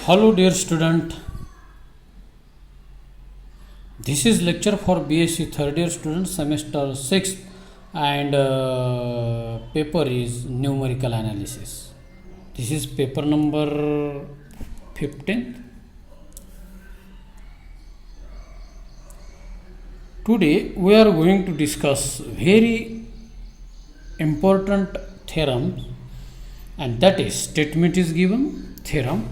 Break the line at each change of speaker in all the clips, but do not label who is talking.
Hello dear student, this is lecture for BSc third year student semester 6 and paper is numerical analysis. This is paper number 15. Today we are going to discuss very important theorem, and that is statement is given theorem.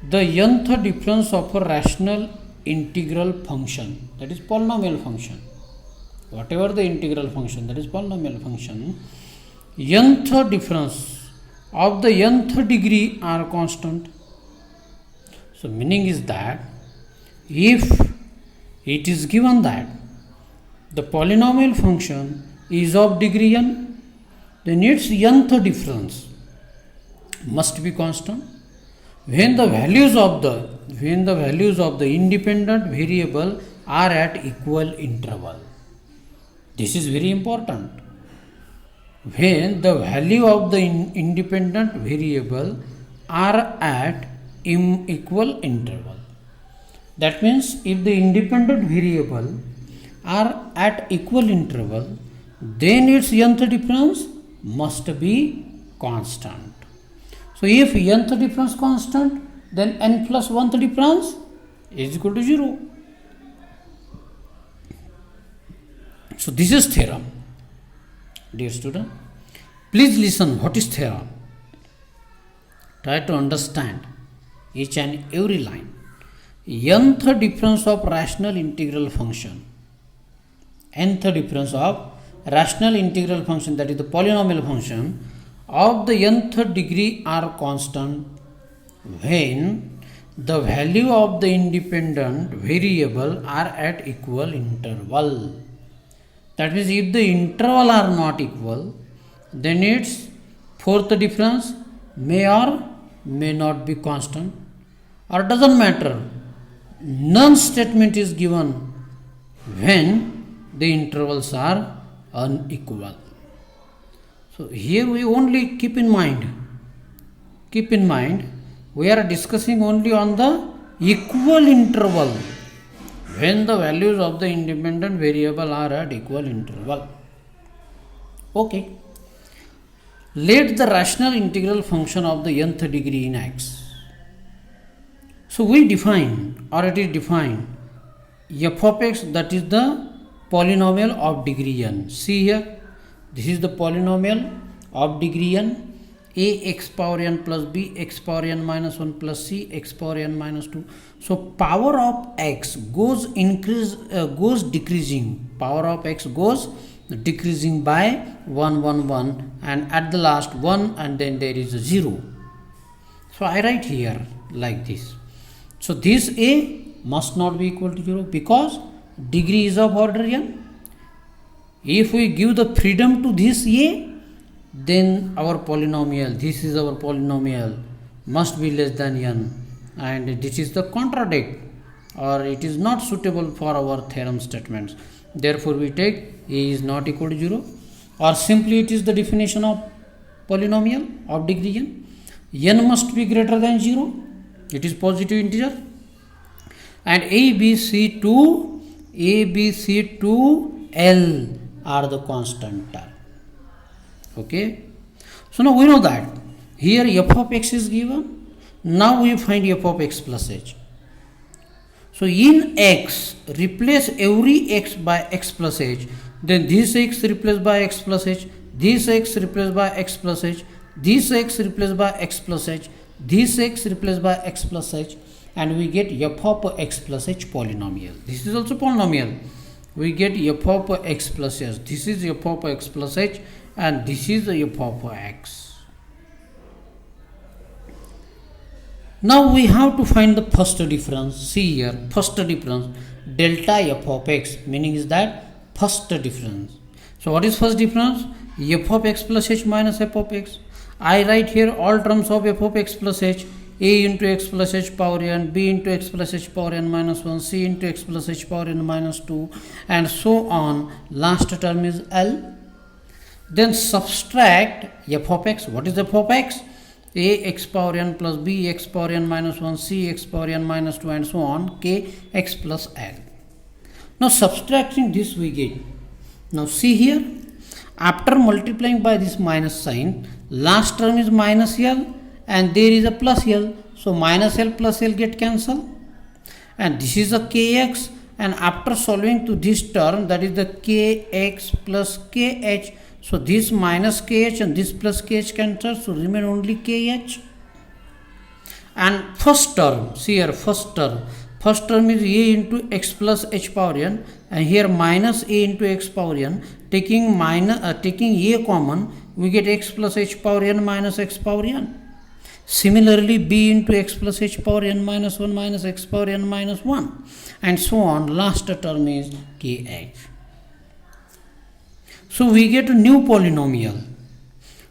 The nth difference of a rational integral function, that is polynomial function, whatever the integral function, that is polynomial function, nth difference of the nth degree are constant. So meaning is that if it is given that the polynomial function is of degree n, then its nth difference must be constant when the values of the independent variable are at equal interval. This is very important. When the value of the independent variable are at equal interval. That means if the independent variable are at equal interval, then its nth difference must be constant. So if nth difference constant, then n plus 1th difference is equal to 0. So this is theorem. Dear student, please listen what is theorem. Try to understand each and every line. Nth difference of rational integral function. Nth difference of rational integral function, that is the polynomial function, of the nth degree are constant when the value of the independent variable are at equal interval. That means if the interval are not equal, then its fourth difference may or may not be constant, or doesn't matter. None statement is given when the intervals are unequal. So here we only keep in mind, we are discussing only on the equal interval when the values of the independent variable are at equal interval. Okay. Let the rational integral function of the nth degree in x. So we define, or it is defined, f of x, that is the polynomial of degree n. See here. This is the polynomial of degree n, a x power n plus b x power n minus 1 plus c x power n minus 2. So power of x goes decreasing. Power of x goes decreasing by 1, 1, 1, and at the last 1, and then there is a 0. So I write here like this. So this a must not be equal to 0 because degree is of order n. If we give the freedom to this a, then our polynomial, this is our polynomial, must be less than n, and this is the contradict, or it is not suitable for our theorem statements. Therefore we take a is not equal to 0, or simply it is the definition of polynomial of degree n. N must be greater than 0, it is positive integer, and a, b, c to L are the constant term. Okay. So now we know that here f of x is given. Now we find f of x plus h. So in x, replace every x by x plus h. Then this x replaced by x plus h. This x replaced by x plus h. This x replaced by x plus h. This x replaced by x plus h. And we get f of x plus h polynomial. This is also polynomial. We get f of x plus h. This is f of x plus h, and this is f of x. Now we have to find the first difference. See here, first difference, delta f of x, meaning is that first difference. So what is first difference? F of x plus h minus f of x. I write here all terms of f of x plus h. A into x plus h power n, b into x plus h power n minus 1, c into x plus h power n minus 2, and so on. Last term is L. Then subtract f of x. What is f of x? a x power n plus b x power n minus 1 c x power n minus 2 and so on k x plus l. Now subtracting this we get. Now see here, after multiplying by this minus sign, last term is minus L and there is a plus L. So minus L plus L get cancelled. And this is a kx, and after solving to this term, that is the kx plus kh. So this minus kh and this plus kh cancel, so remain only kh. And first term, see here, first term is a into x plus h power n, and here minus a into x power n. Taking a common, we get x plus h power n minus x power n. Similarly, b into x plus h power n minus 1 minus x power n minus 1 and so on. Last term is kh. So we get a new polynomial.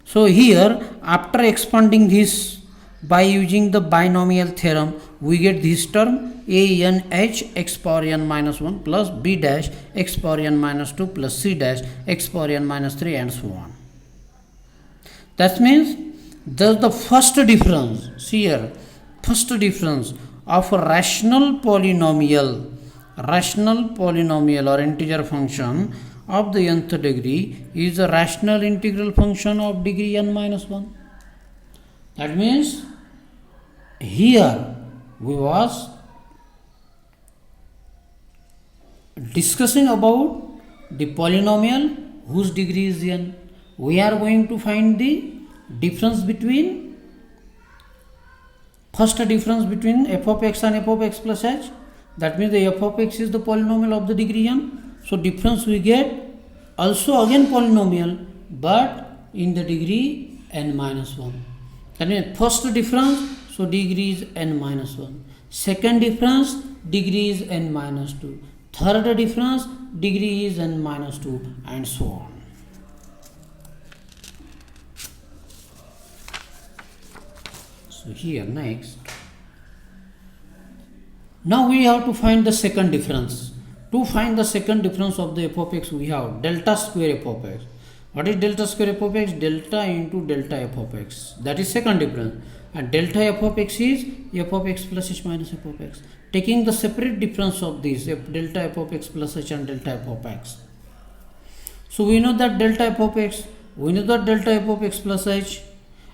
So here, after expanding this by using the binomial theorem, we get this term a n h x power n minus 1 plus b dash x power n minus 2 plus c dash x power n minus 3 and so on. That means thus the first difference, see here, first difference of a rational polynomial or integer function of the nth degree is a rational integral function of degree n minus 1. That means here we was discussing about the polynomial whose degree is n. We are going to find the difference between f of x and f of x plus h. That means the f of x is the polynomial of the degree n. So difference we get also again polynomial, but in the degree n minus 1. That means first difference, so degree is n minus 1. Second difference, degree is n minus 2. Third difference, degree is n minus 2 and so on. So here next, now we have to find the second difference. To find the second difference of the f of x, we have delta square f of x. What is delta square f of x? Delta into delta f of x. That is second difference. And delta f of x is f of x plus h minus f of x. Taking the separate difference of this, delta f of x plus h and delta f of x. So we know that delta f of x, we know that delta f of x plus h,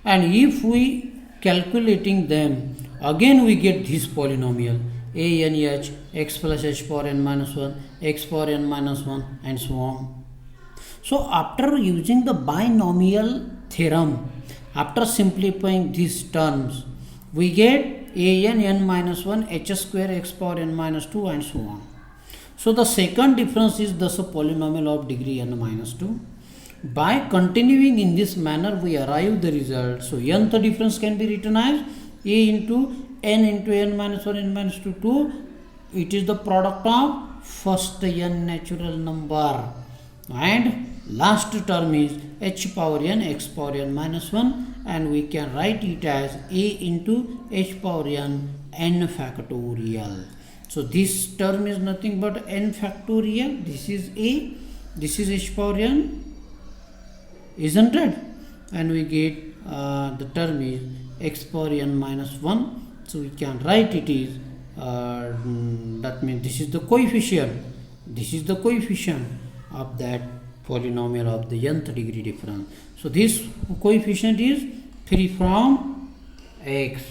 and if we calculating them, again we get this polynomial a n h x plus h power n minus 1 x power n minus 1 and so on. So after using the binomial theorem, after simplifying these terms, we get a n minus 1 h square x power n minus 2 and so on. So the second difference is thus a polynomial of degree n minus 2. By continuing in this manner, we arrive the result. So nth difference can be written as a into n minus 1 n minus 2 2. It is the product of first n natural number, and last term is h power n x power n minus 1, and we can write it as a into h power n factorial. So this term is nothing but n factorial. This is a, this is h power n, isn't it? And we get the term is x power n minus 1. So we can write it is that means this is the coefficient. This is the coefficient of that polynomial of the nth degree difference. So this coefficient is free from x.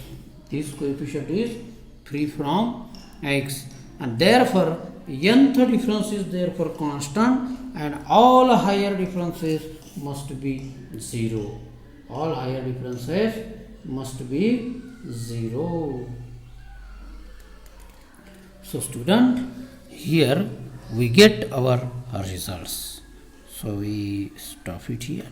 This coefficient is free from x, and therefore nth difference is therefore constant, and all higher differences must be 0. All higher differences must be 0. So student, here we get our results. So we stop it here.